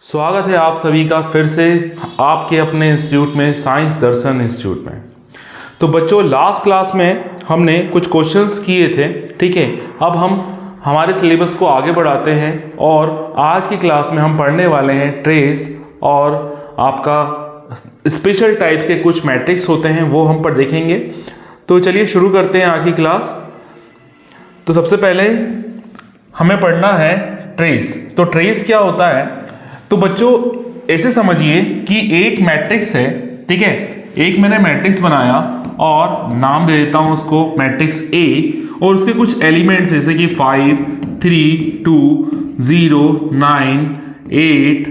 स्वागत है आप सभी का फिर से आपके अपने इंस्टीट्यूट में, साइंस दर्शन इंस्टीट्यूट में। तो बच्चों, लास्ट क्लास में हमने कुछ क्वेश्चंस किए थे, ठीक है। अब हम हमारे सिलेबस को आगे बढ़ाते हैं और आज की क्लास में हम पढ़ने वाले हैं ट्रेस और आपका स्पेशल टाइप के कुछ मैट्रिक्स होते हैं वो हम पर देखेंगे। तो चलिए शुरू करते हैं आज की क्लास। तो सबसे पहले हमें पढ़ना है ट्रेस। तो ट्रेस क्या होता है? तो बच्चों ऐसे समझिए कि एक मैट्रिक्स है, ठीक है। एक मैंने मैट्रिक्स बनाया और नाम दे देता हूं उसको मैट्रिक्स ए, और उसके कुछ एलिमेंट्स जैसे कि 5, 3, 2, 0, 9, 8,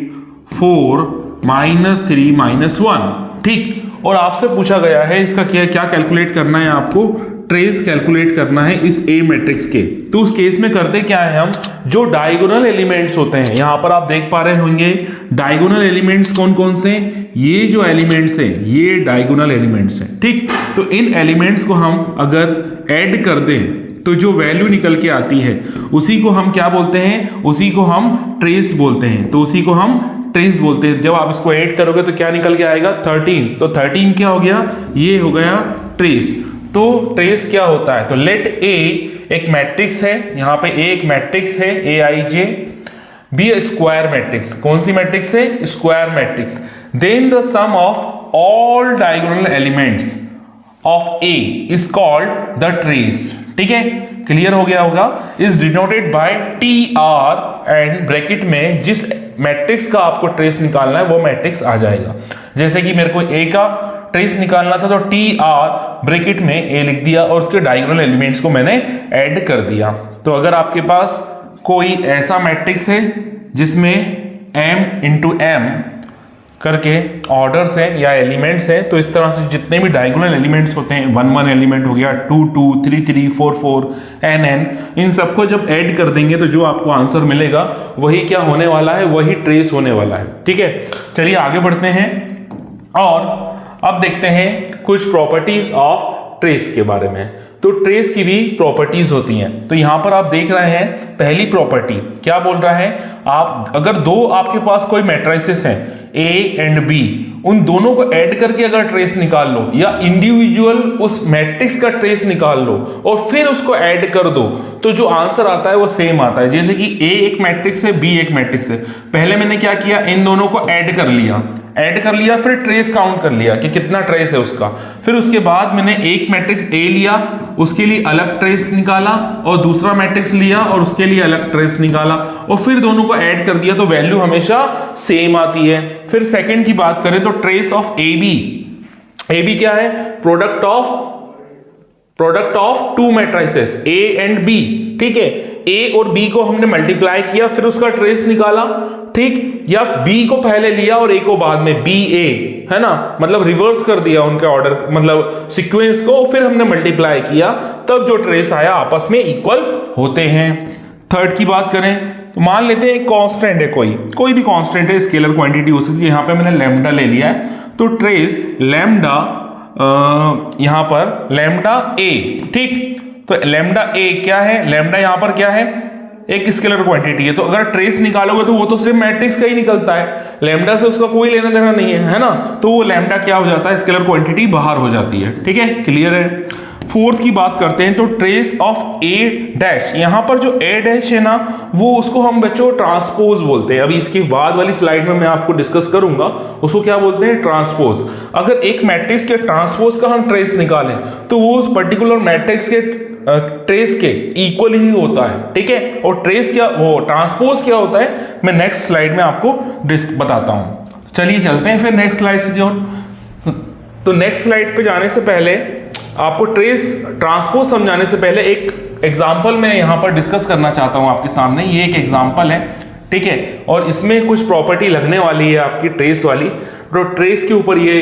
4, -3, -1, ठीक। और आपसे पूछा गया है इसका क्या कैलकुलेट करना है, आपको ट्रेस कैलकुलेट करना है इस ए मैट्रिक्स के। तो उस केस में करते क्या है, हम जो डायगोनल एलिमेंट्स होते हैं, यहां पर आप देख पा रहे होंगे डायगोनल एलिमेंट्स कौन कौन से, ये जो एलिमेंट्स हैं ये डायगोनल एलिमेंट्स हैं, ठीक। तो इन एलिमेंट्स को हम अगर ऐड कर दें तो जो वैल्यू निकल के आती है उसी को हम क्या बोलते हैं, उसी को हम ट्रेस बोलते हैं। तो उसी को हम ट्रेस बोलते हैं। जब आप इसको ऐड करोगे तो क्या निकल के आएगा, 13। तो 13 क्या हो गया, ये हो गया ट्रेस। तो ट्रेस क्या होता है, तो लेट ए एक मैट्रिक्स है, यहां पे ए एक मैट्रिक्स है AIJ, बी स्क्वायर मैट्रिक्स। कौन सी मैट्रिक्स है, square matrix. Then the sum of all diagonal elements of A is called the trace, ठीक है। क्लियर हो गया होगा। Is denoted by TR and bracket में जिस मैट्रिक्स का आपको ट्रेस निकालना है वो मैट्रिक्स आ जाएगा। जैसे कि मेरे को ए का ट्रेस निकालना था तो TR ब्रैकेट में ए लिख दिया और उसके डायगोनल एलिमेंट्स को मैंने ऐड कर दिया। तो अगर आपके पास कोई ऐसा मैट्रिक्स है जिसमें m इंटू m करके ऑर्डर्स है या एलिमेंट्स है, तो इस तरह से जितने भी डायगोनल एलिमेंट्स होते हैं, 1 1 एलिमेंट हो गया, 2 2, 3 3, 4 4, n, इन सबको जब ऐड कर देंगे तो जो आपको आंसर मिलेगा वही क्या होने वाला है, वही ट्रेस होने वाला है, ठीक है। चलिए आगे बढ़ते हैं और अब देखते हैं कुछ प्रॉपर्टीज ऑफ ट्रेस के बारे में। तो ट्रेस की भी प्रॉपर्टीज होती हैं। तो यहां पर आप देख रहे हैं पहली प्रॉपर्टी क्या बोल रहा है, आप अगर दो आपके पास कोई मैट्रिसेस हैं A एंड B, उन दोनों को ऐड करके अगर ट्रेस निकाल लो या इंडिविजुअल उस मैट्रिक्स का ट्रेस निकाल लो और फिर उसको ऐड कर दो तो जो आंसर आता है वो सेम आता है। जैसे कि A एक मैट्रिक्स है, B एक मैट्रिक्स है। पहले मैंने क्या किया, इन दोनों को ऐड कर लिया, फिर ट्रेस काउंट कर लिया कि कितना ट्रेस है उसका। फिर उसके बाद मैंने एक मैट्रिक्स A लिया, उसके लिए अलग ट्रेस निकाला, और दूसरा मैट्रिक्स लिया और उसके लिए अलग ट्रेस निकाला, और फिर दोनों को ऐड कर दिया तो वैल्यू हमेशा सेम आती है। फिर सेकंड की बात करें तो ट्रेस ऑफ AB क्या है, product of to matrices A and B, ठीक है। A और B को हमने मल्टीप्लाई किया, फिर उसका ट्रेस निकाला, ठीक। या B को पहले लिया और A को बाद में, BA, है ना, मतलब रिवर्स कर दिया उनके ऑर्डर, मतलब सीक्वेंस को, फिर हमने मल्टीप्लाई किया, तब जो ट्रेस आया आपस में इक्वल होते हैं। थर्ड की बात करें तो मान लेते हैं एक कांस्टेंट है, कोई भी कांस्टेंट है, स्केलर क्वांटिटी हो सकती है। यहां पे मैंने लैम्डा ले लिया है, तो ट्रेस लैम्डा यहां पर लैम्डा A, ठीक। तो लैम्डा A क्या है, लैम्डा यहां पर क्या है, एक स्केलर क्वांटिटी है। तो अगर ट्रेस निकालोगे तो वो तो सिर्फ मैट्रिक्स का ही निकलता है, लैम्डा से उसका कोई लेना देना नहीं है ना। तो वो लैम्डा क्या हो जाता है, स्केलर क्वांटिटी बाहर हो जाती है, ठीक है। क्लियर है। फोर्थ की बात करते हैं तो ट्रेस ऑफ A डैश, यहां पर जो A डैश है ना, वो उसको हम बच्चों ट्रांसपोज बोलते हैं। अभी इसके बाद वाली स्लाइड में मैं आपको डिस्कस करूंगा उसको क्या बोलते हैं, ट्रांसपोज। अगर एक मैट्रिक्स के ट्रांसपोज का हम ट्रेस निकालें तो वो उस पर्टिकुलर मैट्रिक्स के ट्रेस के इक्वल ही होता है, ठीक है। और ट्रेस क्या, वो ट्रांसपोज क्या होता है, मैं नेक्स्ट स्लाइड में आपको बताता हूं। चलिए चलते हैं फिर नेक्स्ट स्लाइड से जो। तो नेक्स्ट स्लाइड पे जाने से पहले आपको ट्रेस ट्रांसपोज समझाने से पहले एक एग्जांपल मैं यहां पर डिस्कस करना चाहता हूं आपके सामने। ये एक एग्जांपल है, ठीक है, और इसमें कुछ प्रॉपर्टी लगने वाली है आपकी ट्रेस वाली। तो ट्रेस के ऊपर ये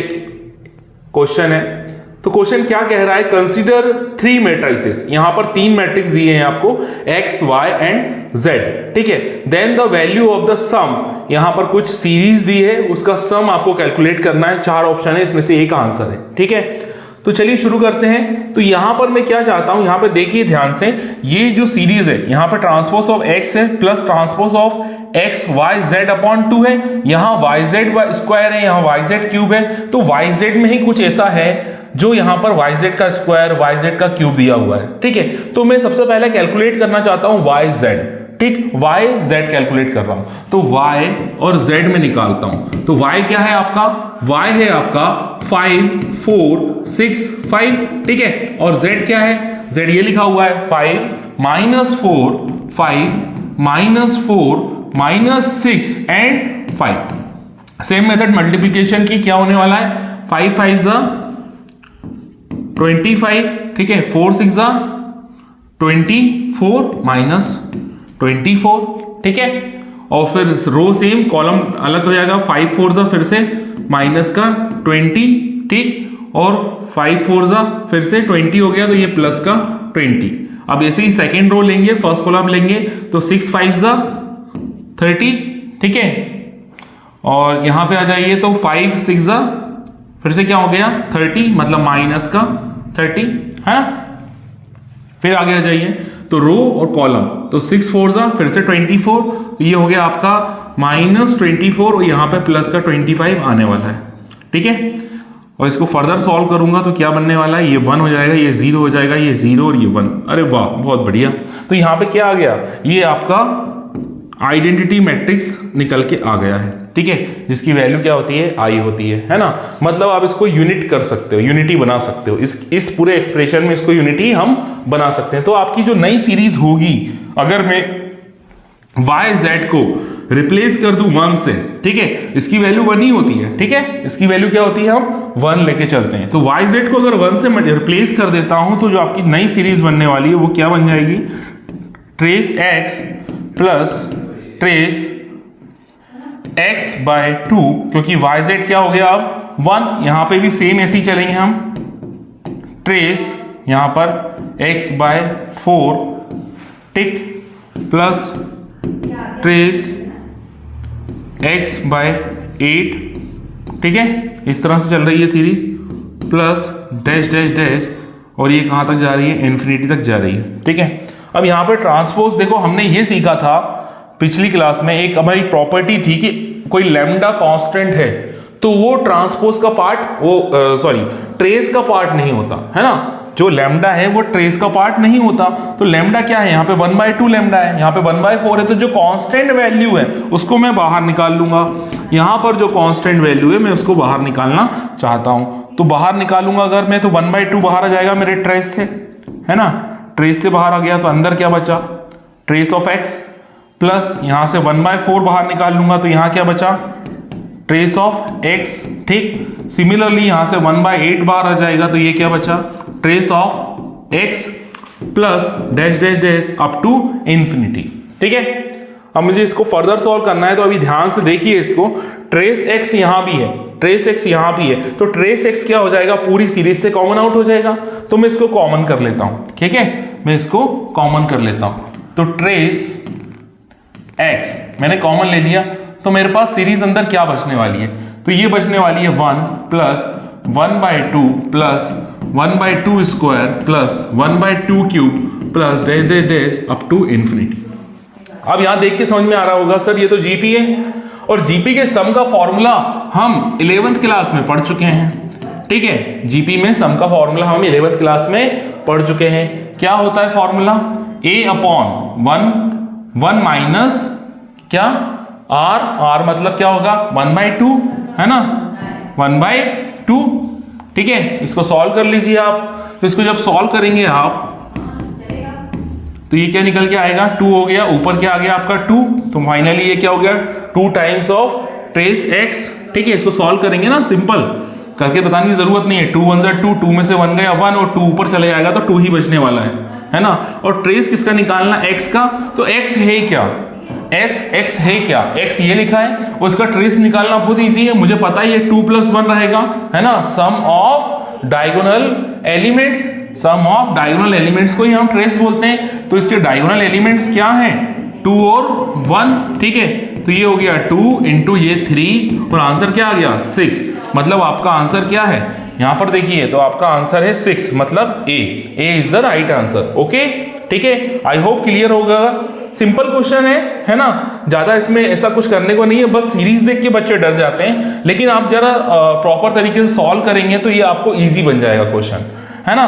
क्वेश्चन है। तो क्वेश्चन क्या कह रहा है, कंसीडर 3 मैट्रिसेस, यहां पर 3 मैट्रिक्स दिए हैं आपको X, Y एंड Z, ठीक है। Then the value of the sum, यहां पर कुछ सीरीज दी है, उसका सम आपको कैलकुलेट करना है। 4 ऑप्शन है, इसमें से एक आंसर है, ठीक है। तो चलिए शुरू करते हैं। तो यहां पर मैं क्या चाहता हूं, यहां पे देखिए ध्यान से, ये जो सीरीज है, यहां पर ट्रांसपोज ऑफ X है plus transpose of X Y Z upon 2 है, यहाँ वाई जेड स्क्वायर है, यहाँ वाई जेड क्यूब है, तो वाई जेड में ही कुछ ऐसा है जो यहाँ पर वाई जेड का स्क्वायर वाई जेड का क्यूब दिया हुआ है। ठीक है, तो मैं सबसे पहले कैलकुलेट करना चाहता हूँ वाई जेड। ठीक, वाई जेड कैलकुलेट कर रहा हूं, तो वाई और जेड में निकालता हूं। तो वाई क्या है आपका, वाई है आपका 5 4 6 5। ठीक है, और जेड क्या है, जेड ये लिखा हुआ है 5 -4 5 -4 -6 एंड 5। सेम मेथड मल्टीप्लीकेशन की क्या होने वाला है, 5 5 जा 25। ठीक है, 4 6 जा 24 -24। ठीक है, और फिर रो सेम, कॉलम अलग हो जाएगा, 5 4 जा फिर से माइनस का 20। ठीक, और 5 4 जा फिर से 20 हो गया, तो ये प्लस का 20। अब ऐसे ही सेकेंड रो लेंगे, फर्स्ट कॉलम लेंगे, तो 6 5 जा 30। ठीक है, और यहां पे आ जाइए तो 5 6 जा फिर से क्या हो गया 30, मतलब माइनस का 30 है ना। फिर आगे आ जाइए तो रो और कॉलम, तो 6 4 जा फिर से 24, ये हो गया आपका -24 और यहाँ पे प्लस का 25 आने वाला है। ठीक है, और इसको फर्दर सॉल्व करूंगा तो क्या बनने वाला है, ये 1 हो जाएगा, ये 0 हो जाएगा, ये 0 और ये 1। अरे वाह, बहुत बढ़िया। तो यहाँ पे क्या आ गया, ये आपका आइडेंटिटी मैट्रिक्स निकल के आ गया है। ठीक है, जिसकी वैल्यू क्या होती है, आई होती है ना। मतलब आप इसको यूनिट कर सकते हो, यूनिटी बना सकते हो, इस पूरे एक्सप्रेशन में इसको यूनिटी हम बना सकते हैं। तो आपकी जो नई सीरीज होगी, अगर मैं वाई जेड को रिप्लेस कर दूं 1 से, ठीक है, इसकी वैल्यू 1 ही होती है। ठीक है, इसकी वैल्यू क्या होती है, हम 1 लेके चलते हैं। तो वाई जेड को अगर 1 से रिप्लेस कर देता हूं, तो जो आपकी नई सीरीज बनने वाली है वो क्या बन जाएगी, trace X plus trace x by 2, क्योंकि वाई जेड क्या हो गया अब 1, यहां पे भी सेम ऐसे ही चलेंगे हम, ट्रेस यहां पर x बाय 4, टिक, प्लस ट्रेस x बाय 8। ठीक है, इस तरह से चल रही है series, plus dash dash dash, और ये कहां तक जा रही है, इन्फिनिटी तक जा रही है। ठीक है, अब यहां पे ट्रांसपोज देखो, हमने ये सीखा था पिछली क्लास में, एक हमारी प्रॉपर्टी थी कि कोई लैम्डा कांस्टेंट है तो वो ट्रांसपोज का पार्ट, वो सॉरी ट्रेस का पार्ट नहीं होता है ना। जो लैम्डा है वो ट्रेस का पार्ट नहीं होता। तो लैम्डा क्या है, यहाँ पे 1/2 लैम्डा है, यहाँ पे 1/4 है, तो जो कांस्टेंट वैल्यू है उसको मैं बाहर निकाल लूंगा। यहाँ पर जो कांस्टेंट वैल्यू है मैं उसको बाहर निकालना चाहता हूं, तो बाहर निकालूंगा अगर मैं, तो 1/2 बाहर आ जाएगा मेरे ट्रेस से, है ना। ट्रेस से बाहर आ गया तो अंदर क्या बचा, ट्रेस ऑफ एक्स, प्लस यहां से 1/4 बाहर निकाल लूंगा तो यहां क्या बचा, ट्रेस ऑफ एक्स। ठीक, सिमिलरली यहां से 1/8 बाहर आ जाएगा तो ये क्या बचा, trace of X plus dash dash dash up to infinity. ठीक है, अब मुझे इसको फर्दर सॉल्व करना है, तो अभी ध्यान से देखिए इसको, ट्रेस एक्स यहां भी है, ट्रेस एक्स यहां भी है, तो ट्रेस एक्स क्या हो जाएगा, पूरी सीरीज से कॉमन आउट हो जाएगा। तो मैं इसको कॉमन कर लेता हूं। ठीक है, मैं इसको कॉमन कर लेता हूं, तो ट्रेस x मैंने कॉमन ले लिया, तो मेरे पास सीरीज अंदर क्या बचने वाली है, तो ये बचने वाली है 1 plus 1/2 plus 1/2 square plus 1/2 cube plus dash dash dash up to infinity. अब यहां देख के समझ में आ रहा होगा सर ये तो जीपी है, और जीपी के सम का फॉर्मूला हम 11th क्लास में पढ़ चुके हैं। ठीक है, जीपी में सम का फॉर्मूला हम 11th क्लास में पढ़ चुके हैं। क्या होता है फॉर्मूला, a/1 1 माइनस क्या, r मतलब क्या होगा 1/2, है ना, 1/2। ठीक है, इसको सॉल्व कर लीजिए आप। तो इसको जब सॉल्व करेंगे आप तो ये क्या निकल के आएगा, 2 हो गया, ऊपर क्या आ गया आपका 2, तो फाइनली ये क्या हो गया 2 टाइम्स ऑफ ट्रेस एक्स। ठीक है, इसको सॉल्व करेंगे ना, सिंपल करके बताने की जरूरत नहीं है, 2 1 2, 2 में से 1 गया 1 और 2 ऊपर चले जाएगा तो 2 ही बचने वाला है ना। और ट्रेस किसका निकालना, एक्स का, तो एक्स है क्या, एक्स है क्या, एक्स ये लिखा है, उसका ट्रेस निकालना बहुत इजी है, मुझे पता ही है 2 + 1 रहेगा, है ना, sum of diagonal elements, sum of diagonal elements को ही हम ट्रेस बोलते हैं। तो इसके डायगोनल एलिमेंट्स क्या हैं, 2 और 1। ठीक है, तो ये हो गया 2 इंटू ये 3 और आंसर क्या आ गया 6, मतलब आपका आंसर क्या है, यहां पर देखिए तो आपका आंसर है 6, मतलब A is the right answer. Okay, ठीक है, आई होप क्लियर होगा। सिंपल क्वेश्चन है ना, ज्यादा इसमें ऐसा कुछ करने को नहीं है, बस सीरीज देख के बच्चे डर जाते हैं, लेकिन आप जरा प्रॉपर तरीके से सॉल्व करेंगे तो ये आपको इजी बन जाएगा क्वेश्चन, है ना।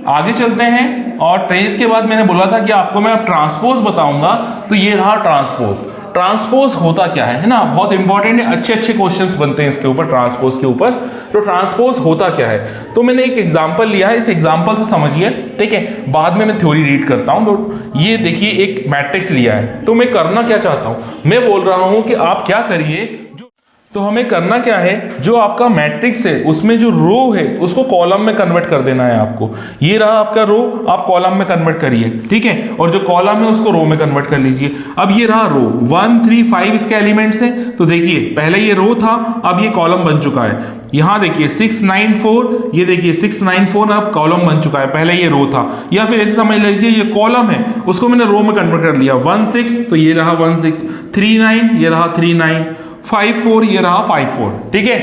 आगे चलते हैं, और ट्रेस के बाद मैंने बोला था कि आपको मैं अब ट्रांसपोज बताऊंगा, तो ये रहा ट्रांसपोज। ट्रांसपोज होता क्या है ना, बहुत इंपॉर्टेंट है, अच्छे अच्छे क्वेश्चंस बनते हैं इसके ऊपर, ट्रांसपोज के ऊपर। तो ट्रांसपोज होता क्या है, तो मैंने एक एग्जांपल लिया है, इस एग्जांपल से समझिए, ठीक है, बाद में मैं थ्योरी रीड करता हूं। तो ये देखिए एक मैट्रिक्स लिया है, तो मैं करना क्या चाहता हूं, मैं बोल रहा हूं कि आप क्या करिए, तो हमें करना क्या है, जो आपका मैट्रिक्स है उसमें जो रो है उसको कॉलम में कन्वर्ट कर देना है आपको। ये रहा आपका रो, आप कॉलम में कन्वर्ट करिए, ठीक है, और जो कॉलम है उसको रो में कन्वर्ट कर लीजिए। अब ये रहा रो, 1 3 5 इसके एलिमेंट्स है, तो देखिए पहले ये रो था, अब ये कॉलम बन चुका है। यहां देखिए 6 9 4, ये देखिए 6 9 4 अब कॉलम बन चुका है, पहले ये रो था। या फिर ऐसे समझ लीजिए ये कॉलम है, उसको मैंने रो में कन्वर्ट कर लिया। 1 6, तो ये रहा 1 6, 3 9, ये रहा 3 9, 5 4, ये रहा 5 4, ठीक है।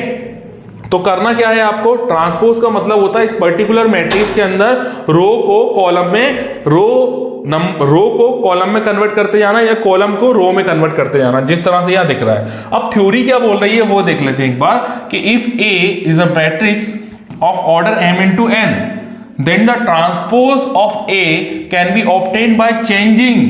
तो करना क्या है आपको, ट्रांसपोज का मतलब होता है एक पर्टिकुलर मैट्रिक्स के अंदर रो को कॉलम में, रो को कॉलम में कन्वर्ट करते जाना, या कॉलम को रो में कन्वर्ट करते जाना, जिस तरह से यहां दिख रहा है। अब थ्योरी क्या बोल रही है वो देख लेते हैं एक बार, कि if A is a matrix of order m into n, then the transpose of A can be obtained by changing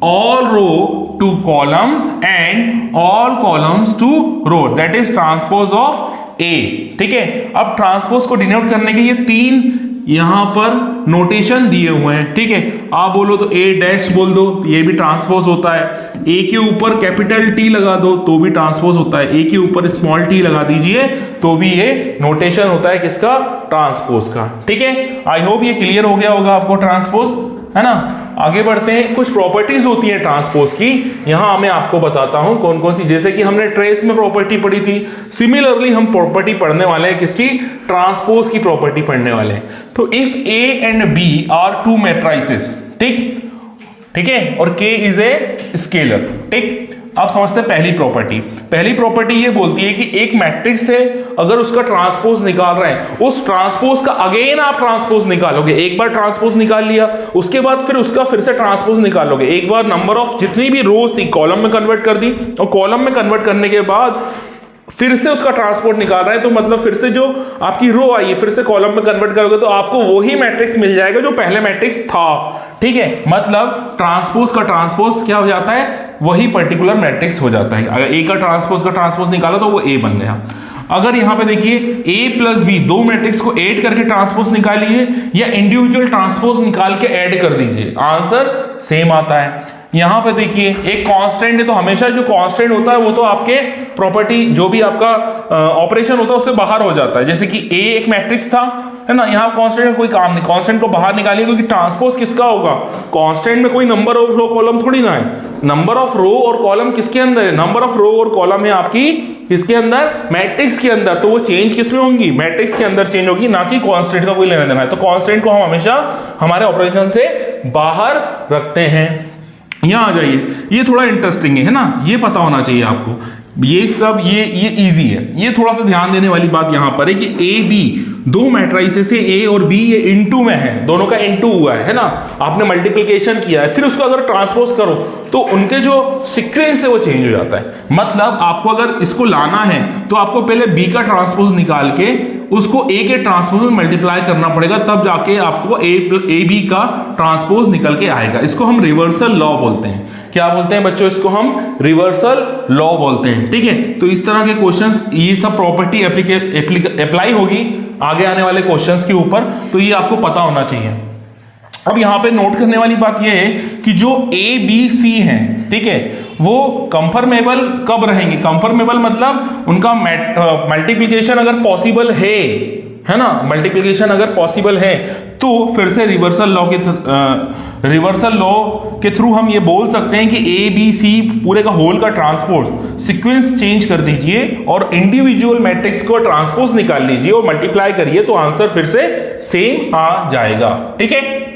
all row to columns and all columns to row, that is transpose of A, ठीक है। अब transpose को denote करने के ये 3 यहां पर notation दिए हुए हैं, ठीक है। आप बोलो तो A डैश बोल दो, ये भी ट्रांसपोज होता है। A के ऊपर कैपिटल T लगा दो तो भी ट्रांसपोज होता है। A के ऊपर स्मॉल t लगा दीजिए तो भी ये नोटेशन होता है किसका, ट्रांसपोज का, ठीक है। आई होप ये क्लियर हो गया होगा आपको ट्रांसपोज, है ना। आगे बढ़ते हैं, कुछ प्रॉपर्टीज होती है ट्रांसपोज की, यहां मैं आपको बताता हूं कौन कौन सी। जैसे कि हमने ट्रेस में प्रॉपर्टी पढ़ी थी, सिमिलरली हम प्रॉपर्टी पढ़ने वाले हैं किसकी, ट्रांसपोज की प्रॉपर्टी पढ़ने वाले हैं। तो if A and B are 2 matrices, ठीक है, और k इज ए स्केलर, ठीक। अब समझते हैं पहली प्रॉपर्टी ये बोलती है कि एक मैट्रिक्स से अगर उसका ट्रांसपोज निकाल रहे हैं, उस ट्रांसपोज का अगेन आप ट्रांसपोज निकालोगे। एक बार ट्रांसपोज निकाल लिया, उसके बाद फिर उसका फिर से ट्रांसपोज निकालोगे। एक बार नंबर ऑफ जितनी भी रोज थी कॉलम में कन्वर्ट कर दी, और कॉलम में कन्वर्ट करने के बाद फिर से उसका ट्रांसपोर्ट निकाल रहा है, तो मतलब फिर से जो आपकी रो आई है फिर से कॉलम में कन्वर्ट करोगे तो आपको वही मैट्रिक्स मिल जाएगा जो पहले मैट्रिक्स था, ठीक है। मतलब ट्रांसपोज का ट्रांसपोज क्या हो जाता है, वही पर्टिकुलर मैट्रिक्स हो जाता है। अगर ए का ट्रांसपोज निकाला तो वो ए बन गया। अगर यहां पे देखिए a प्लस बी, 2 मैट्रिक्स को ऐड करके ट्रांसपोज निकालिए या इंडिविजुअल ट्रांसपोज निकाल के ऐड कर दीजिए, आंसर सेम आता है। यहां पे देखिए एक कांस्टेंट है, तो हमेशा जो कांस्टेंट होता है वो तो आपके प्रॉपर्टी जो भी आपका ऑपरेशन होता है उससे बाहर हो जाता है। जैसे कि a एक मैट्रिक्स था, है ना, यहाँ कांस्टेंट का कोई काम नहीं, कांस्टेंट को बाहर निकालिए, क्योंकि ट्रांसपोज किसका होगा, कांस्टेंट में कोई नंबर ऑफ रो कॉलम थोड़ी ना है। नंबर ऑफ रो और कॉलम किसके अंदर है, नंबर ऑफ रो और कॉलम है आपकी किसके अंदर, मैट्रिक्स के अंदर। तो वो चेंज किसमें होंगी, मैट्रिक्स के अंदर चेंज होगी, ना कि कांस्टेंट का कोई लेना देना है। तो कांस्टेंट को हम हमेशा हमारे ऑपरेशन से बाहर रखते हैं। यहां आ जाइए, ये थोड़ा इंटरेस्टिंग है ना, ये पता होना चाहिए आपको। ये सब ये इजी है। ये थोड़ा सा ध्यान देने वाली बात यहां पर है कि ए बी 2 मैट्रिसेस से ए और बी ये इनटू में है, दोनों का इनटू हुआ है ना, आपने मल्टीप्लिकेशन किया है, फिर उसको अगर ट्रांसपोज करो तो उनके जो सीक्वेंस है वो चेंज हो जाता है। मतलब आपको अगर इसको लाना है तो आपको पहले बी का ट्रांसपोज निकाल के उसको ए के ट्रांसपोज में मल्टीप्लाई करना पड़ेगा, तब जाके आपको ए बी का ट्रांसपोज निकल के आएगा। इसको हम रिवर्सल लॉ बोलते हैं। क्या बोलते हैं बच्चों, इसको हम रिवर्सल लॉ बोलते हैं, ठीक है। तो इस तरह के क्वेश्चंस, ये सब प्रॉपर्टी अप्लाई होगी आगे आने वाले क्वेश्चंस के ऊपर, तो ये आपको पता होना चाहिए। अब यहां पे नोट करने वाली बात यह है कि जो ए बी सी हैं, ठीक है, वो कंफर्मेबल कब रहेंगे, कंफर्मेबल मतलब उनका मल्टीप्लिकेशन अगर पॉसिबल है ना, मल्टीप्लिकेशन अगर पॉसिबल है तो फिर से रिवर्सल लॉ के थ्रू हम ये बोल सकते हैं कि ए बी सी पूरे का होल का ट्रांसपोज सीक्वेंस चेंज कर दीजिए और इंडिविजुअल मैट्रिक्स को ट्रांसपोज निकाल लीजिए और मल्टीप्लाई करिए तो आंसर फिर से सेम आ जाएगा, ठीक है।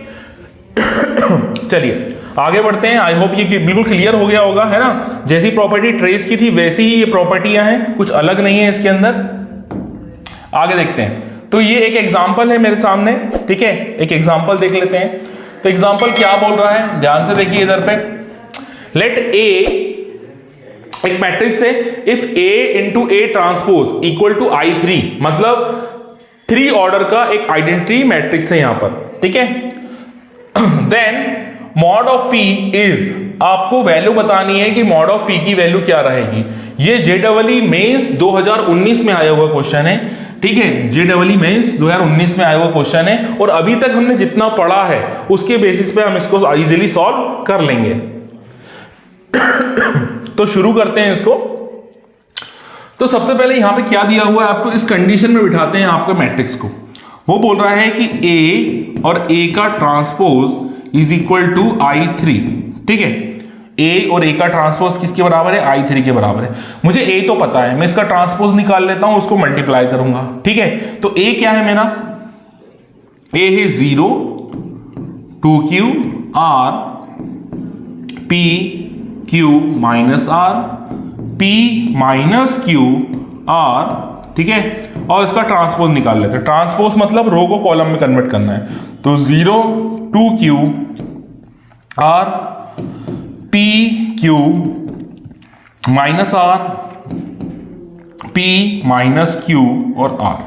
चलिए आगे बढ़ते हैं। आई होप ये बिल्कुल क्लियर हो गया होगा, है ना। जैसी प्रॉपर्टी ट्रेस की थी वैसी ही ये प्रॉपर्टियां हैं, कुछ अलग नहीं है इसके अंदर। आगे देखते हैं। तो ये एक एग्जाम्पल है मेरे सामने, ठीक है, एक एग्जाम्पल देख लेते हैं। तो एग्जाम्पल क्या बोल रहा है, ध्यान से देखिए इधर पे। लेट ए एक मैट्रिक्स है, if A into A transpose equal to I3, मतलब 3 ऑर्डर का एक आइडेंटिटी मैट्रिक्स है यहां पर, ठीक है। Then mod of P is, आपको वैल्यू बतानी है कि मॉड ऑफ पी की वैल्यू क्या रहेगी। ये JEE मेंस 2019 में आया हुआ क्वेश्चन है, ठीक है, JEE मेंस 2019 में आया हुआ क्वेश्चन है, और अभी तक हमने जितना पढ़ा है उसके बेसिस पे हम इसको इजीली सॉल्व कर लेंगे। तो शुरू करते हैं इसको। तो सबसे पहले यहां पे क्या दिया हुआ है आपको, इस कंडीशन में बिठाते हैं आपके मैट्रिक्स को। वो बोल रहा है कि A और A का transpose is equal to I3, ठीक है। A और A का ट्रांसपोज किसके बराबर है, I3 के बराबर है। मुझे A तो पता है, मैं इसका ट्रांसपोज निकाल लेता हूं, उसको मल्टीप्लाई करूंगा, ठीक है। तो A क्या है मेरा, A है 0 2Q R P Q minus R P minus Q R, ठीक है। और इसका ट्रांसपोज निकाल लेते हैं। ट्रांसपोज मतलब रो को कॉलम में कन्वर्ट करना है। तो 0 2Q R P Q minus R P minus Q और R,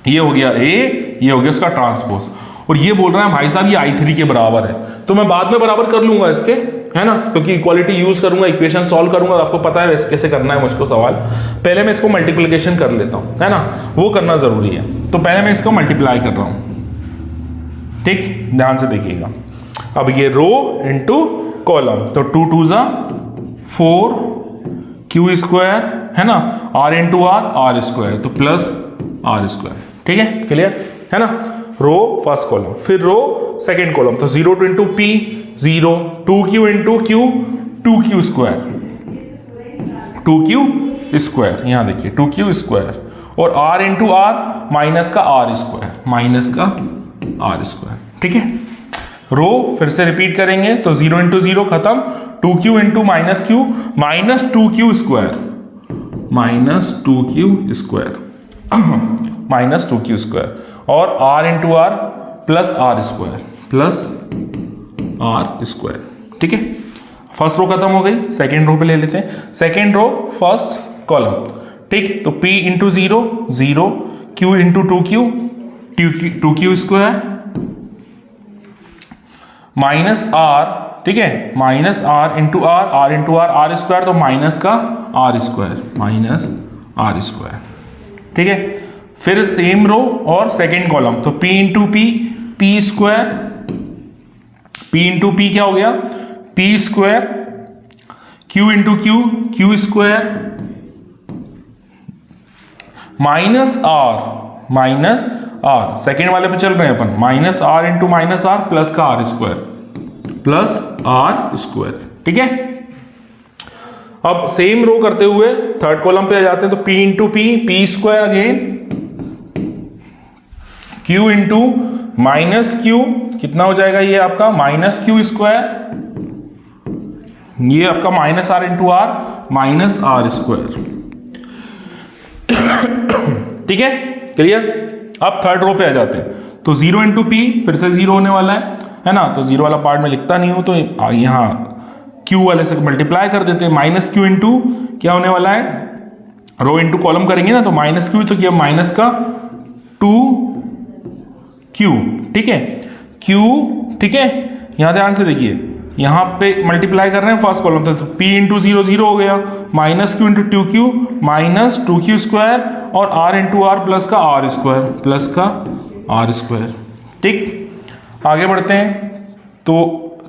ये हो गया A, ये हो गया इसका ट्रांसपोज। और ये बोल रहा है भाई साहब ये I3 के बराबर है, तो मैं बाद में बराबर कर लूंगा इसके, है ना, क्योंकि इक्वालिटी यूज करूंगा, इक्वेशन सॉल्व करूंगा, आपको पता है वैसे कैसे करना है मुझको सवाल। पहले मैं इसको मल्टीप्लिकेशन कर लेता हूं, है ना, वो करना जरूरी है। तो पहले मैं इसको मल्टीप्लाई कर रहा हूं, ठीक, ध्यान से देखिएगा। अब ये रो इंटू कॉलम, तो 2 2 जा 4 Q स्क्वायर, है ना, R इंटू R स्क्वायर, तो प्लस R स्क्वायर, ठीक है, क्लियर है ना। रो फर्स्ट कॉलम, फिर रो सेकेंड कॉलम, तो 0 into P 0 2Q into Q 2Q square 2Q square, यहां देखिए 2Q स्क्वायर, और R इंटू R माइनस का R स्क्वायर, माइनस का R स्क्वायर, ठीक है। रो फिर से रिपीट करेंगे, तो 0 इंटू 0 खत्म, 2Q into minus Q minus 2Q square, minus 2Q square minus 2Q square, और R into R plus R square, plus R square, ठीक है। फर्स्ट रो खत्म हो गई, सेकेंड रो पे ले लेते हैं। सेकेंड रो फर्स्ट कॉलम, ठीक, तो P into 0 0 Q into 2Q square minus R, ठीक है, minus R into R into R square, तो माइनस का R square, minus R square, ठीक है। फिर सेम रो और सेकेंड कॉलम, तो P into P square, P into P क्या हो गया, P square, Q into Q square, minus R, second वाले पे चल रहे हैं अपन, minus R into minus R plus का R square, plus R square, ठीक है। अब सेम रो करते हुए थर्ड कॉलम पे आ जाते हैं, तो P into P square again, Q into minus Q कितना हो जाएगा ये आपका, माइनस Q स्क्वायर, ये आपका minus R into R minus R square, ठीक है, क्लियर। अब थर्ड रो पे आ जाते हैं, तो 0 इंटू P फिर से 0 होने वाला है ना, तो 0 वाला पार्ट में लिखता नहीं हूं, तो यहां Q वाले से मल्टीप्लाई कर देते हैं। माइनस Q इंटू क्या होने वाला है, रो इंटू कॉलम करेंगे ना, तो माइनस Q, तो क्या माइनस का 2Q, ठीक है, Q, ठीक है। यहां ध्यान से देखिए, यहां पे मल्टीप्लाई कर रहे हैं फर्स्ट कॉलम, तो P इंटू 0 0 हो गया, minus Q into 2Q minus 2Q square, और R इंटू R प्लस का R स्क्वायर, प्लस का R स्क्वायर, ठीक। आगे बढ़ते हैं, तो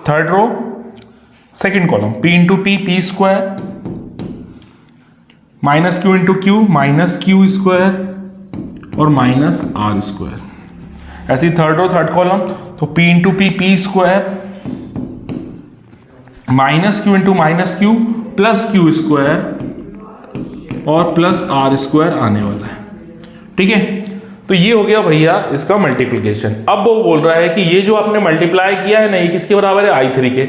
third row second column, P into P square, minus Q into Q minus Q square, और minus R square. ऐसी थर्ड रो थर्ड कॉलम, तो P into P square, minus Q into minus Q plus Q square, और plus R square आने वाला है, ठीक है। तो ये हो गया भैया इसका मल्टीप्लिकेशन। अब वो बोल रहा है कि ये जो आपने मल्टीप्लाई किया है ना, ये किसके बराबर है, I3 के।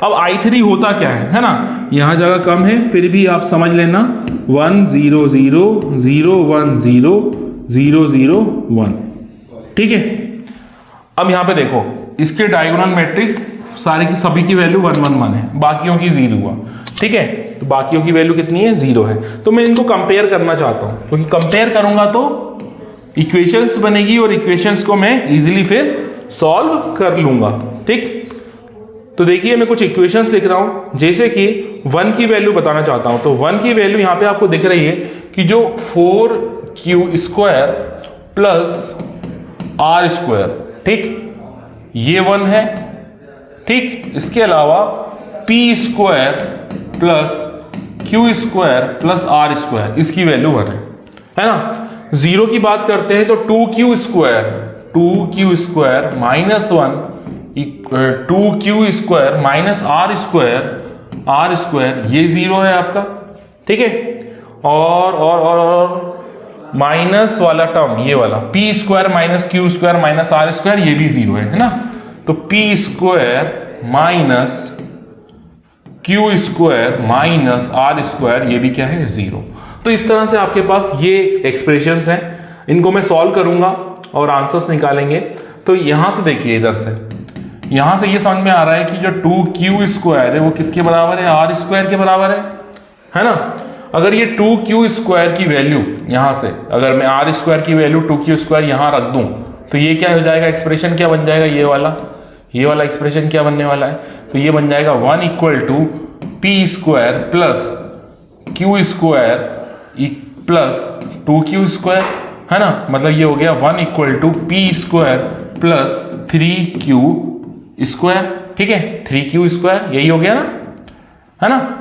अब I3 होता क्या है ना, यहां जगह कम है, फिर भी आप समझ लेना 1 0 0 0 1 0 0 0 1। ठीक है, अब यहां पे देखो इसके डायगोनल मैट्रिक्स सारे की सभी की वैल्यू 1 1 1 है, बाकियों की 0 हुआ। ठीक है, तो बाकियों की वैल्यू कितनी है? 0 है। तो मैं इनको कंपेयर करना चाहता हूं, क्योंकि कंपेयर करूंगा तो इक्वेशंस बनेगी और इक्वेशंस को मैं इजीली फिर सॉल्व कर लूंगा। ठीक, तो देखिए मैं कुछ इक्वेशंस लिख रहा हूं, जैसे कि 1 की वैल्यू बताना चाहता हूं। तो 1 की वैल्यू यहां पे आपको दिख रही है कि जो 4q² प्लस r², ठीक, ये 1 है। ठीक, इसके अलावा p² plus q² plus r², इसकी वैल्यू 1 है ना। 0 की बात करते हैं तो 2q² minus 1, 2q² minus r², ये 0 है आपका। ठीक है, और माइनस वाला टर्म, ये वाला p² minus q² minus r², ये भी 0 है ना। तो p² minus q² minus r², ये भी क्या है? 0। तो इस तरह से आपके पास ये एक्सप्रेशंस हैं, इनको मैं सॉल्व करूंगा और आंसर्स निकालेंगे। तो यहां से देखिए, इधर से यहां से ये समझ में आ रहा है कि जो 2q² है वो किसके बराबर है? r² के बराबर है ना। अगर ये 2q² की वैल्यू यहां से, अगर मैं r² की वैल्यू 2q² यहां रख दूं तो ये क्या हो जाएगा? एक्सप्रेशन क्या बन जाएगा? ये वाला एक्सप्रेशन क्या बनने वाला है? तो ये बन जाएगा 1 = p² plus q² plus 2q², है ना। मतलब ये हो गया 1 = p² प्लस 3q²। ठीक है, 3q², यही हो गया ना, है ना।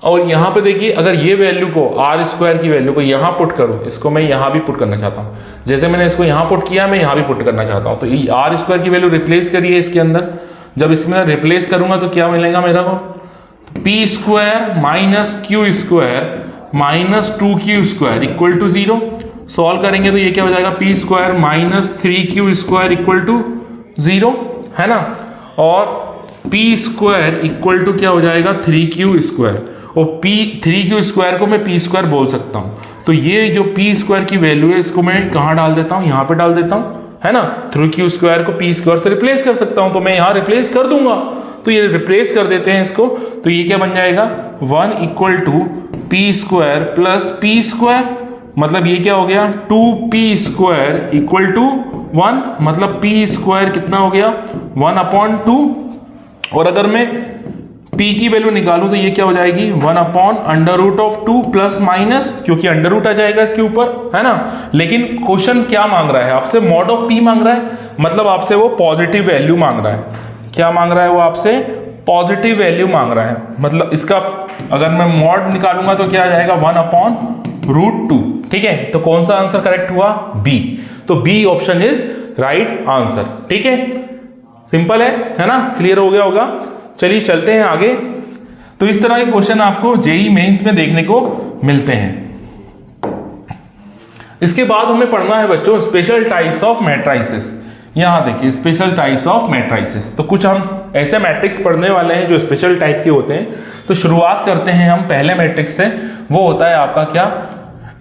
और यहां पे देखिए, अगर ये वैल्यू को r² की वैल्यू को यहां पुट करूं, इसको मैं यहां भी पुट करना चाहता हूं, जैसे मैंने इसको यहां पुट किया, मैं यहां भी पुट करना चाहता हूं। तो r² की वैल्यू रिप्लेस करिए इसके अंदर। जब इसमें रिप्लेस करूंगा तो क्या मिलेगा मेरा को? p² minus q² minus 2q² equal to 0। Solve करेंगे तो ये क्या हो जाएगा? p² minus 3q² equal to 0, है ना। और p² इक्वल टू क्या हो जाएगा? 3q², और 3q² को मैं p² बोल सकता हूं। तो ये जो p² की वैल्यू है, इसको मैं कहां डाल देता हूं? यहां पे डाल देता हूं, है ना। 3q² को p² से रिप्लेस कर सकता हूं, तो मैं यहां रिप्लेस कर दूंगा। तो ये रिप्लेस कर देते हैं इसको, तो ये क्या बन जाएगा? 1 = p² प्लस p², मतलब ये क्या हो गया? 2p² इक्वल टू 1, मतलब p² कितना हो गया? 1/2। और अगर मैं p की वैल्यू निकालूं तो ये क्या हो जाएगी? 1/√2 प्लस माइनस, क्योंकि अंडर रूट आ जाएगा इसके ऊपर, है ना। लेकिन क्वेश्चन क्या मांग रहा है आपसे? मॉड ऑफ p मांग रहा है, मतलब आपसे वो पॉजिटिव वैल्यू मांग रहा है। क्या मांग रहा है वो आपसे? पॉजिटिव वैल्यू मांग रहा है। मतलब इसका अगर मैं मॉड निकालूंगा तो क्या आ जाएगा? 1/√2। ठीक है, तो कौन सा आंसर करेक्ट हुआ? बी। तो B option is right answer. ठीक है, सिंपल है ना, क्लियर हो गया होगा। चलिए चलते हैं आगे। तो इस तरह के क्वेश्चन आपको जेईई मेंस में देखने को मिलते हैं। इसके बाद हमें पढ़ना है बच्चों स्पेशल टाइप्स ऑफ मैट्रिसेस। यहां देखिए, स्पेशल टाइप्स ऑफ मैट्रिसेस। तो कुछ हम ऐसे मैट्रिक्स पढ़ने वाले हैं जो स्पेशल टाइप के होते हैं। तो शुरुआत करते हैं हम पहले मैट्रिक्स से, वो होता है आपका क्या?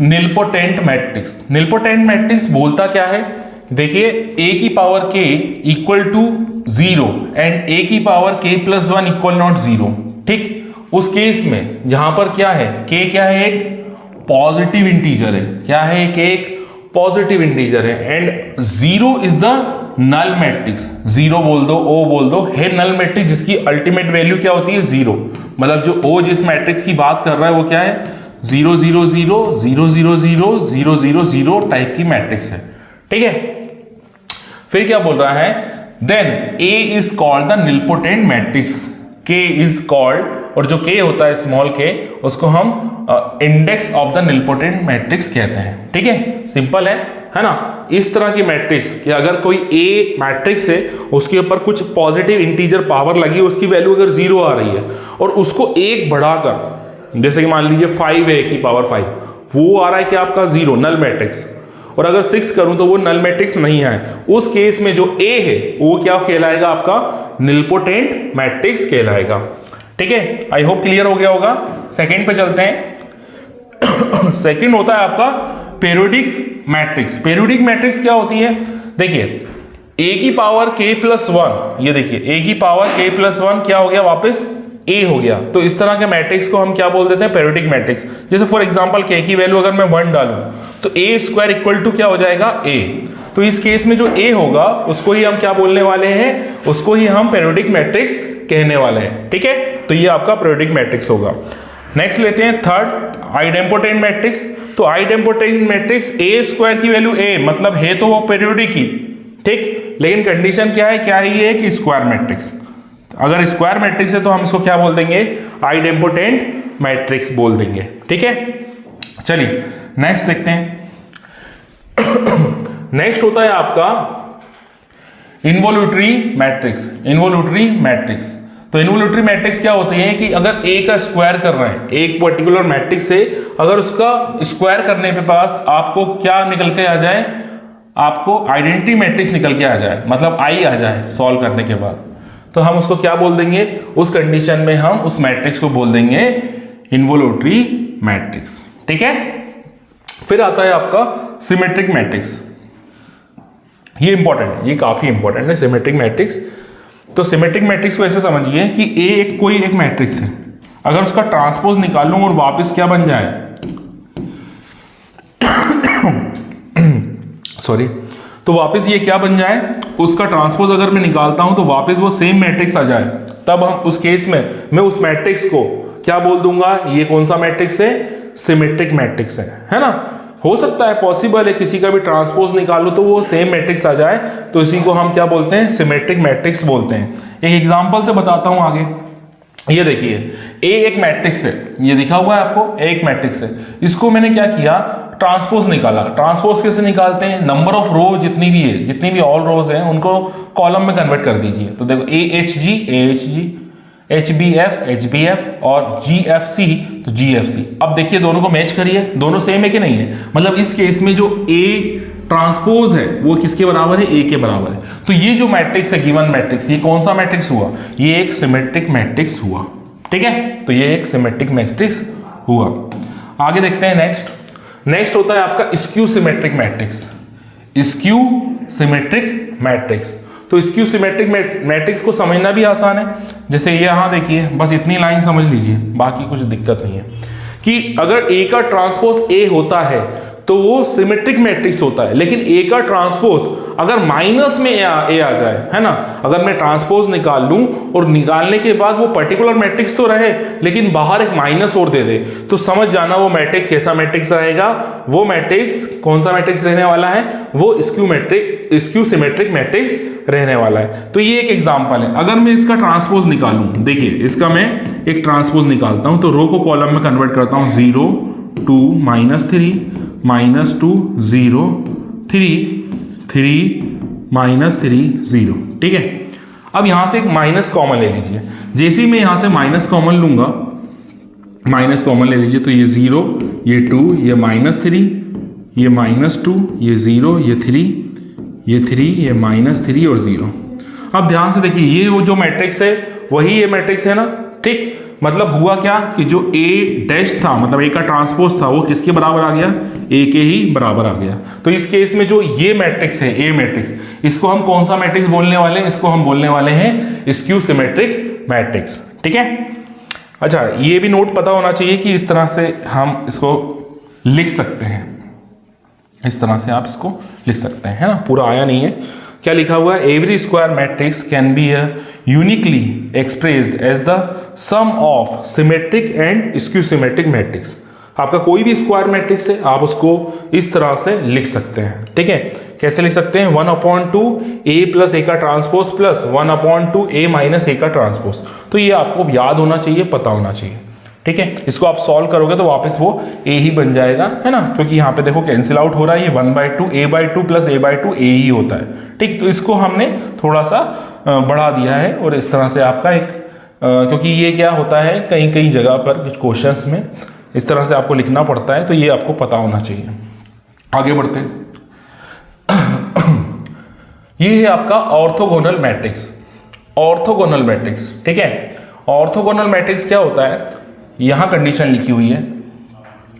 Nilpotent matrix. निलपोटेंट मैट्रिक्स बोलता क्या है? देखिए, a की power k equal to 0 and a की power k plus 1 equal not 0। ठीक, उस केस में जहां पर क्या है? k क्या है? एक पॉजिटिव इंटीजर है। क्या है? एक पॉजिटिव इंटीजर है and 0 is the null matrix. 0 बोल दो, o बोल दो, है नल मैट्रिक्स जिसकी अल्टीमेट वैल्यू क्या होती है? 0। मतलब जो o जिस मैट्रिक्स की बात कर रहा है वो क्या है? 0 0 0 0 0 0 0 0 0 टाइप की मैट्रिक्स है। ठीक है, फिर क्या बोल रहा है? Then A is called the nilpotent matrix. K is called, और जो K होता है स्मॉल k, उसको हम index of the nilpotent matrix कहते हैं। ठीक है, सिंपल है ना। इस तरह की मैट्रिक्स कि अगर कोई A मैट्रिक्स है, उसके ऊपर कुछ पॉजिटिव इंटीजर पावर लगी, उसकी वैल्यू अगर 0 आ रही है और उसको 1 बढ़ाकर, जैसे कि मान लीजिए 5A की पावर 5, वो आ रहा है कि आपका 0 नल मैट्रिक्स, और अगर 6 करूं तो वो नल मैट्रिक्स नहीं है। उस केस में जो A है वो क्या कहलाएगा? आपका निलपोटेंट मैट्रिक्स कहलाएगा। ठीक है, आई होप क्लियर हो गया होगा। सेकंड पे चलते हैं। सेकंड होता है आपका पेरियोडिक मैट्रिक्स। पेरियोडिक मैट्रिक्स क्या होती है, देखिए a की पावर k प्लस 1, ये देखिए a की पावर k प्लस 1 क्या हो गया, वापस a हो गया। तो इस तरह के मैट्रिक्स को हम क्या बोल देते हैं, पेरियोडिक मैट्रिक्स। जैसे फॉर एग्जांपल k की वैल्यू अगर मैं 1 डालूं तो a स्क्वायर इक्वल टू क्या हो जाएगा, a। तो इस केस में जो a होगा उसको ही हम क्या बोलने वाले हैं, उसको ही हम पेरियोडिक मैट्रिक्स कहने वाले हैं, ठीक है। तो ये आपका पेरियोडिक मैट्रिक्स होगा। नेक्स्ट लेते हैं थर्ड, आइडेम्पोटेंट मैट्रिक्स। तो आइडेम्पोटेंट मैट्रिक्स a स्क्वायर की वैल्यू a, मतलब है तो वो पेरियोडिक ही, ठीक, लेकिन कंडीशन क्या है, क्या है ये कि स्क्वायर मैट्रिक्स। अगर स्क्वायर मैट्रिक्स है तो हम इसको क्या बोल देंगे, आइडेम्पोटेंट मैट्रिक्स बोल देंगे, ठीक है। चलिए नेक्स्ट देखते हैं। नेक्स्ट होता है आपका इन्वोल्यूटरी मैट्रिक्स। इन्वोल्यूटरी मैट्रिक्स, तो इन्वोल्यूटरी मैट्रिक्स क्या होती है कि अगर a का स्क्वायर कर रहे हैं, एक पर्टिकुलर मैट्रिक्स से अगर उसका स्क्वायर करने पे पास आपको क्या निकल के आ जाए, आपको आइडेंटिटी मैट्रिक्स निकल के आ जाए, मतलब आई आ जाए सॉल्व करने के बाद, तो हम उसको क्या बोल देंगे, उस कंडीशन में हम उस मैट्रिक्स को बोल देंगे इन्वोल्यूटरी मैट्रिक्स, ठीक है। फिर आता है आपका सिमेट्रिक मैट्रिक्स। ये इंपॉर्टेंट है, ये काफी इंपॉर्टेंट है सिमेट्रिक मैट्रिक्स। तो सिमेट्रिक मैट्रिक्स को ऐसे समझिए कि ए कोई एक मैट्रिक्स है, अगर उसका ट्रांसपोज निकाल लूं और वापस क्या बन जाए सॉरी, तो वापस ये क्या बन जाए, उसका ट्रांसपोज अगर मैं निकालता हूं तो वापस वो सेम मैट्रिक्स आ जाए, तब हम उस केस में मैं उस मैट्रिक्स को क्या बोल दूंगा, ये कौन सा मैट्रिक्स है, सिमेट्रिक मैट्रिक्स है ना। हो सकता है, पॉसिबल है किसी का भी ट्रांसपोज निकालूं तो वो सेम मैट्रिक्स आ जाए, तो इसी को हम क्या बोलते हैं, सिमेट्रिक मैट्रिक्स बोलते हैं। एक एग्जांपल से बताता हूं आगे। ये देखिए ए एक मैट्रिक्स है, ये दिखा हुआ है आपको, ए एक मैट्रिक्स है, इसको मैंने क्या किया, ट्रांसपोज निकाला। ट्रांसपोज कैसे निकालते हैं, नंबर ऑफ रो जितनी भी है, जितनी भी ऑल रोज हैं उनको कॉलम में कन्वर्ट कर दीजिए। तो देखो AHG HBF और GFC तो GFC। अब देखिए दोनों को मैच करिए, दोनों सेम है कि नहीं है, मतलब इस केस में जो A ट्रांसपोज है वो किसके बराबर है, A के बराबर है। तो ये जो मैट्रिक्स है, गिवन मैट्रिक्स, ये कौन सा मैट्रिक्स हुआ, ये एक सिमेट्रिक मैट्रिक्स हुआ, ठीक है। तो ये एक सिमेट्रिक मैट्रिक्स हुआ। आगे देखते हैं नेक्स्ट होता है आपका skew symmetric matrix. Skew symmetric matrix, तो स्क्यू सिमेट्रिक मैट्रिक्स को समझना भी आसान है। जैसे ये यहां देखिए, बस इतनी लाइन समझ लीजिए, बाकी कुछ दिक्कत नहीं है, कि अगर A का ट्रांसपोज A होता है तो वो सिमेट्रिक मैट्रिक्स होता है, लेकिन A का ट्रांसपोज अगर माइनस में A आ जाए, है ना, अगर मैं ट्रांसपोज निकाल लूं और निकालने के बाद वो पर्टिकुलर मैट्रिक्स तो रहे लेकिन बाहर एक माइनस और दे दे, तो समझ जाना वो मैट्रिक्स कैसा मैट्रिक्स रहेगा, वो मैट्रिक्स कौन सा मैट्रिक्स रहने वाला है, वो स्क्यू सिमेट्रिक मैट्रिक्स रहने वाला है। तो ये एक एग्जांपल है। अगर मैं इसका ट्रांसपोज निकालूं, देखिए इसका मैं एक ट्रांसपोज निकालता हूं, तो रो को कॉलम में कन्वर्ट करता हूं, 0 2 -3 -2 0 3 3 -3 0, ठीक है। अब यहां से एक माइनस कॉमन ले लीजिए। जैसे ही मैं यहां से माइनस कॉमन लूंगा, माइनस कॉमन ले लीजिए, तो ये 0 ये 2 ये -3 ये -2 ये 0 ये 3 ये 3 ये -3 और 0। अब ध्यान से देखिए, ये वो जो मैट्रिक्स है वही ये मैट्रिक्स है ना, ठीक। मतलब हुआ क्या कि जो A डैश था, मतलब A का ट्रांसपोज था, वो किसके बराबर आ गया, A के ही बराबर आ गया। तो इस केस में जो ये मैट्रिक्स है A मैट्रिक्स, इसको हम कौन सा मैट्रिक्स बोलने वाले हैं, इसको हम बोलने वाले हैं स्क्यू सिमेट्रिक मैट्रिक्स, ठीक है। अच्छा, ये भी नोट पता होना चाहिए कि इस तरह से हम इसको लिख सकते हैं, इस तरह से आप इसको लिख सकते हैं, है ना, पूरा आया नहीं है। क्या लिखा हुआ है, every square matrix can be uniquely expressed as the sum of symmetric and skew symmetric matrix. आपका कोई भी स्क्वायर मैट्रिक्स है, आप उसको इस तरह से लिख सकते हैं, ठीक है। कैसे लिख सकते हैं, 1/2 A प्लस A का transpose plus 1/2 A minus A का ट्रांसपोज। तो ये आपको याद होना चाहिए, पता होना चाहिए, ठीक है। इसको आप सॉल्व करोगे तो वापस वो A ही बन जाएगा, है ना, क्योंकि यहाँ पे देखो कैंसिल आउट हो रहा है, ये 1/2 A/2 प्लस A/2 A ही होता है, ठीक। तो इसको हमने थोड़ा सा बढ़ा दिया है, और इस तरह से आपका एक क्योंकि ये क्या होता है, कई कई जगह पर कुछ क्वेश्चंस में इस तरह से आपको लिखना पड़ता है, तो ये आपको पता होना चाहिए। आगे बढ़ते हैं। ये है आपका ऑर्थोगोनल मैट्रिक्स। ऑर्थोगोनल मैट्रिक्स, ठीक है। ऑर्थोगोनल मैट्रिक्स क्या होता है, यहां कंडीशन लिखी हुई है,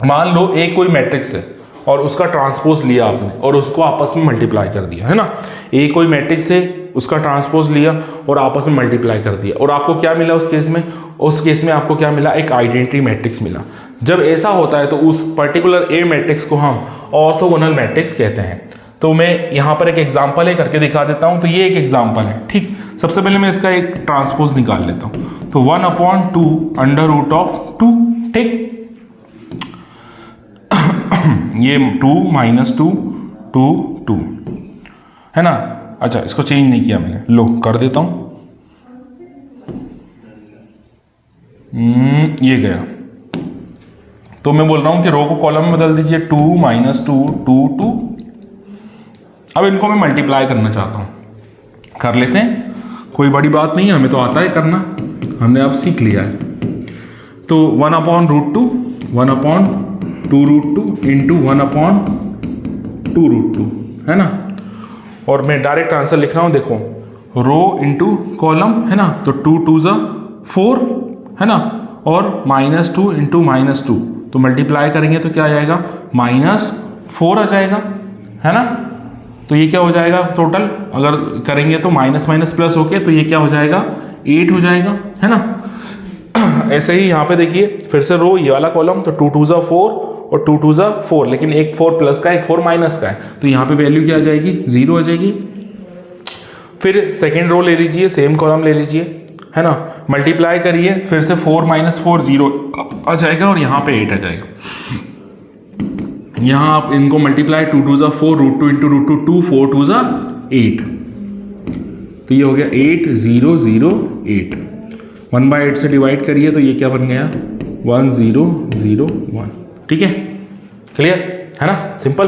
मान लो एक कोई मैट्रिक्स है और उसका ट्रांसपोज लिया आपने और उसको आपस में मल्टीप्लाई कर दिया, है ना। ए कोई मैट्रिक्स है, उसका ट्रांसपोज लिया और आपस में मल्टीप्लाई कर दिया, और आपको क्या मिला उस केस में? उस केस में आपको क्या मिला? एक आइडेंटिटी मैट्रिक्स मिला। जब ऐसा होता है तो उस पर्टिकुलर ए मैट्रिक्स को हम ऑर्थोगोनल मैट्रिक्स कहते हैं। तो मैं यहाँ पर एक एग्जाम्पल है करके दिखा देता हूँ। तो ये एक एग्जाम्पल है, ठीक। सबसे पहले मैं इसका एक ट्रांसपोज निकाल लेता हूँ। तो 1/2 अंडर रूट ऑफ 2, ठीक। ये 2 - 2 2 2 है ना। अच्छा, इसको चेंज नहीं किया मैंने, लो कर देता हूँ। ये गया। तो मैं बोल रहा हूँ कि रो को कॉलम में बदल दीजिए, 2 - 2 2 2। अब इनको मैं मल्टीप्लाई करना चाहता हूँ, कर लेते हैं, कोई बड़ी बात नहीं है, हमें तो आता है करना, हमने अब सीख लिया है। तो 1/√2 1/2√2 इंटू 1/2√2 है ना। और मैं डायरेक्ट आंसर लिख रहा हूँ, देखो रो इंटू कॉलम है ना। तो 2 2 ज़ा 4 है ना, और -2 इंटू -2, तो मल्टीप्लाई करेंगे तो क्या आ जाएगा? -4 आ जाएगा, है ना। तो ये क्या हो जाएगा टोटल, अगर करेंगे तो माइनस माइनस प्लस होके, तो ये क्या हो जाएगा? 8 हो जाएगा, है ना। ऐसे ही यहाँ पे देखिए फिर से रो, ये वाला कॉलम, तो 2 2 ज़ा 4 और 2 2 ज़ा 4, लेकिन एक 4 प्लस का एक 4 माइनस का है, तो यहाँ पे वैल्यू क्या आ जाएगी? 0 आ जाएगी। फिर सेकेंड रो ले लीजिए, सेम कॉलम ले लीजिए, है ना, मल्टीप्लाई करिए, फिर से 4 - 4 0 आ जाएगा, और यहाँ पे 8 आ जाएगा। यहाँ आप इनको मल्टीप्लाई, 2 2 ज़ा 4 √2 इंटू √2 2 4 2 ज़ा 8, तो ये हो गया 8 0 0 8। 1/8 से डिवाइड करिए तो ये क्या बन गया? 1 0 0 1, ठीक है, क्लियर है ना, सिंपल।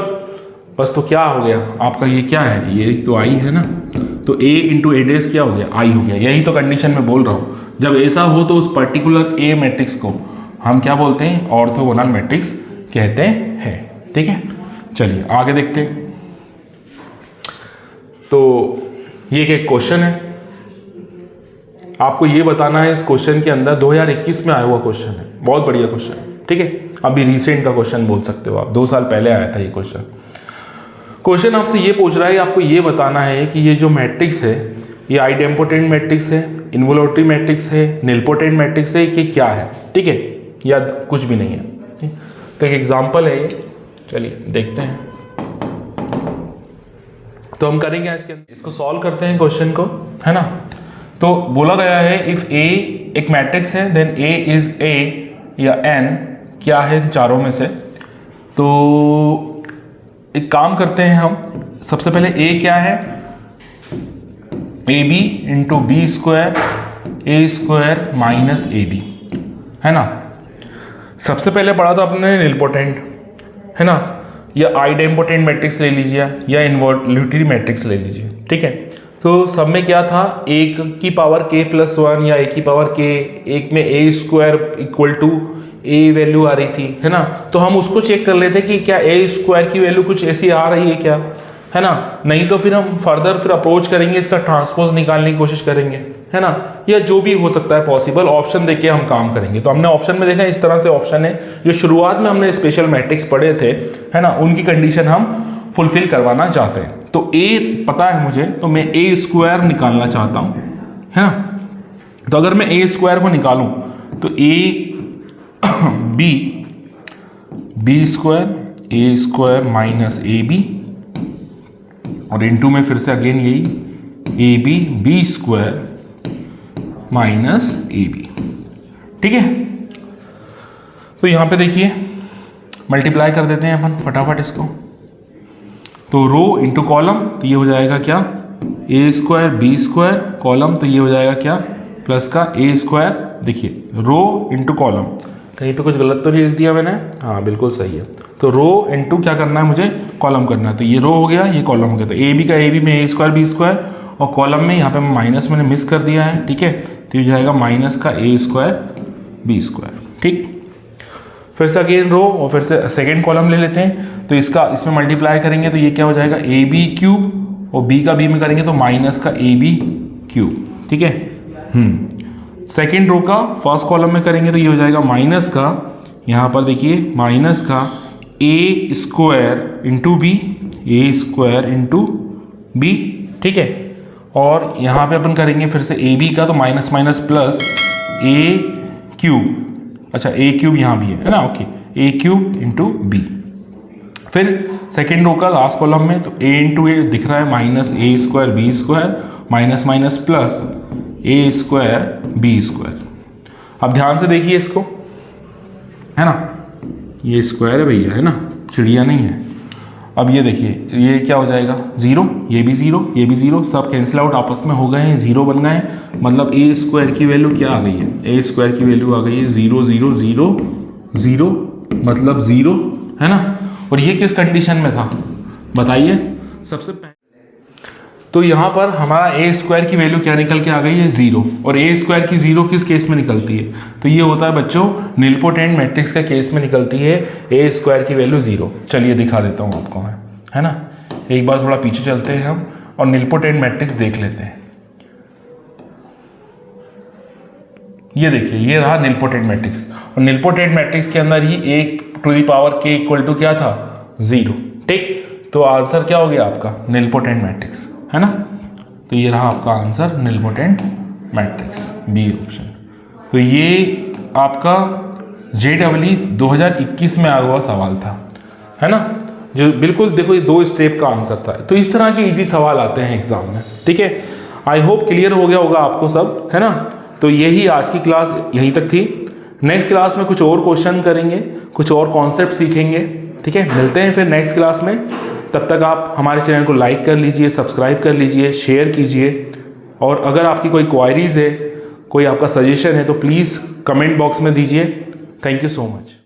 बस तो क्या हो गया आपका, ये क्या है? ये तो आई है ना, तो a इंटू ए डेस क्या हो गया? आई हो गया। यही तो कंडीशन में बोल रहा हूँ, जब ऐसा हो तो उस पर्टिकुलर ए मैट्रिक्स को हम क्या बोलते हैं? ऑर्थोगोनल मैट्रिक्स कहते हैं, ठीक है। चलिए आगे देखते हैं। तो ये एक क्वेश्चन है, आपको ये बताना है इस क्वेश्चन के अंदर 2021 में आया हुआ क्वेश्चन है, बहुत बढ़िया क्वेश्चन है, ठीक है। अभी रिसेंट का क्वेश्चन बोल सकते हो आप, 2 साल पहले आया था ये क्वेश्चन। क्वेश्चन आपसे ये पूछ रहा है, आपको ये बताना है कि ये जो मैट्रिक्स है, ये आइडेम्पोटेंट मैट्रिक्स है, इन्वोल्यूटरी मैट्रिक्स है, निलपोटेंट मैट्रिक्स है, कि क्या है, ठीक है, या कुछ भी नहीं है। तो एक एग्जाम्पल है ये, चलिए देखते हैं। तो हम करेंगे इसको सॉल्व करते हैं क्वेश्चन को, है ना। तो बोला गया है इफ ए एक मैट्रिक्स है देन ए इज ए या एन क्या है इन चारों में से। तो एक काम करते हैं हम, सबसे पहले ए क्या है? A B into B square A square minus A B, है ना। सबसे पहले पढ़ा था अपने निलपोटेंट, है ना, या आइडेम्पोटेंट मैट्रिक्स ले लीजिए या इन्वोल्यूटरी मैट्रिक्स ले लीजिए, ठीक है। तो सब में क्या था? एक की पावर k + 1 या एक की पावर k, एक में a square equal to a value आ रही थी, है ना। तो हम उसको चेक कर लेते कि क्या a स्क्वायर की वैल्यू कुछ ऐसी आ रही है क्या, है ना। नहीं तो फिर हम फर्दर फिर अप्रोच करेंगे, इसका ट्रांसपोज निकालने की कोशिश करेंगे, है ना, या जो भी हो सकता है पॉसिबल, ऑप्शन देके हम काम करेंगे। तो हमने ऑप्शन में देखा इस तरह से ऑप्शन है, जो शुरुआत में हमने स्पेशल मैट्रिक्स पढ़े थे, है ना, उनकी कंडीशन हम फुलफिल करवाना चाहते हैं। तो a पता है मुझे, तो मैं a स्क्वायर निकालना चाहता हूँ, है ना। तो अगर मैं a स्क्वायर को निकालूं तो a b square a square minus A B, और इनटू में फिर से अगेन यही A B B square minus A B, ठीक है। तो यहाँ पे देखिए मल्टीप्लाई कर देते हैं अपन फटाफट इसको। तो रो इंटू कॉलम, तो ये हो जाएगा क्या? ए स्क्वायर बी स्क्वायर, कॉलम तो ये हो जाएगा क्या? प्लस का ए स्क्वायर। देखिए रो इंटू कॉलम, कहीं पे कुछ गलत तो नहीं लिख दिया मैंने? हाँ बिल्कुल सही है। तो रो इंटू क्या करना है मुझे? कॉलम करना है। तो ये रो हो गया, ये कॉलम हो गया। तो ए बी का ए बी में ए स्क्वायर बी स्क्वायर, और कॉलम में यहाँ पे माइनस मैंने मिस कर दिया है, ठीक है। तो ये जाएगा माइनस का ए स्क्वायर बी स्क्वायर, ठीक। फिर से अगेन रो, और फिर से सेकेंड कॉलम ले लेते हैं। तो इसमें मल्टीप्लाई करेंगे तो ये क्या हो जाएगा? ए बी क्यूब, और बी का बी में करेंगे तो माइनस का ए बी क्यूब, ठीक है। सेकेंड रो का फर्स्ट कॉलम में करेंगे तो ये हो जाएगा माइनस का, यहाँ पर देखिए माइनस का ए स्क्वायर इंटू बी, ए स्क्वायर इंटू बी, ठीक है। और यहाँ पे अपन करेंगे फिर से ए बी का, तो माइनस माइनस प्लस ए क्यूब, अच्छा ए क्यूब यहाँ भी है ना, ओके, ए क्यूब इंटू बी। फिर सेकेंड रो का लास्ट कॉलम में, तो ए इंटू ए दिख रहा है minus A square B square minus minus plus A square B square. अब ध्यान से देखिए इसको, है ना, ये स्क्वायर है भैया, है ना, चिड़िया नहीं है। अब ये देखिए ये क्या हो जाएगा, जीरो, ये भी जीरो, ये भी जीरो, सब कैंसिल आउट आपस में हो गए हैं, जीरो बन गए हैं। मतलब ए स्क्वायर की वैल्यू क्या आ गई है, ए स्क्वायर की वैल्यू आ गई है जीरो जीरो जीरो जीरो, मतलब जीरो, है ना। और ये किस कंडीशन में था बताइए सबसे पहले। तो यहाँ पर हमारा ए स्क्वायर की वैल्यू क्या निकल के आ गई है, जीरो। और ए स्क्वायर की जीरो किस केस में निकलती है, तो ये होता है बच्चों निलपोटेंट मैट्रिक्स का केस में निकलती है ए स्क्वायर की वैल्यू जीरो। चलिए दिखा देता हूँ आपको मैं, है ना। एक बार थोड़ा पीछे चलते हैं हम और निलपोटेंट मैट्रिक्स देख लेते हैं। ये देखिए ये रहा निलपोटेंट मैट्रिक्स, और निलपोटेंट मैट्रिक्स के अंदर ही एक टू दी पावर के इक्वल टू क्या था, जीरो, ठीक। तो आंसर क्या हो गया आपका, निलपोटेंट मैट्रिक्स, है ना। तो ये रहा आपका answer nilpotent matrix, B option. तो ये आपका JEE 2021 में आया हुआ सवाल था, है ना, जो बिल्कुल देखो ये 2 स्टेप का आंसर था। तो इस तरह के इजी सवाल आते हैं एग्जाम में, ठीक है। आई होप क्लियर हो गया होगा आपको सब, है ना। तो यही आज की क्लास यहीं तक थी। नेक्स्ट क्लास में कुछ और क्वेश्चन करेंगे, कुछ और कॉन्सेप्ट सीखेंगे, ठीक है। मिलते हैं फिर नेक्स्ट क्लास में। तब तक आप हमारे चैनल को लाइक कर लीजिए, सब्सक्राइब कर लीजिए, शेयर कीजिए। और अगर आपकी कोई क्वायरीज है, कोई आपका सजेशन है, तो प्लीज़ कमेंट बॉक्स में दीजिए। Thank you so much.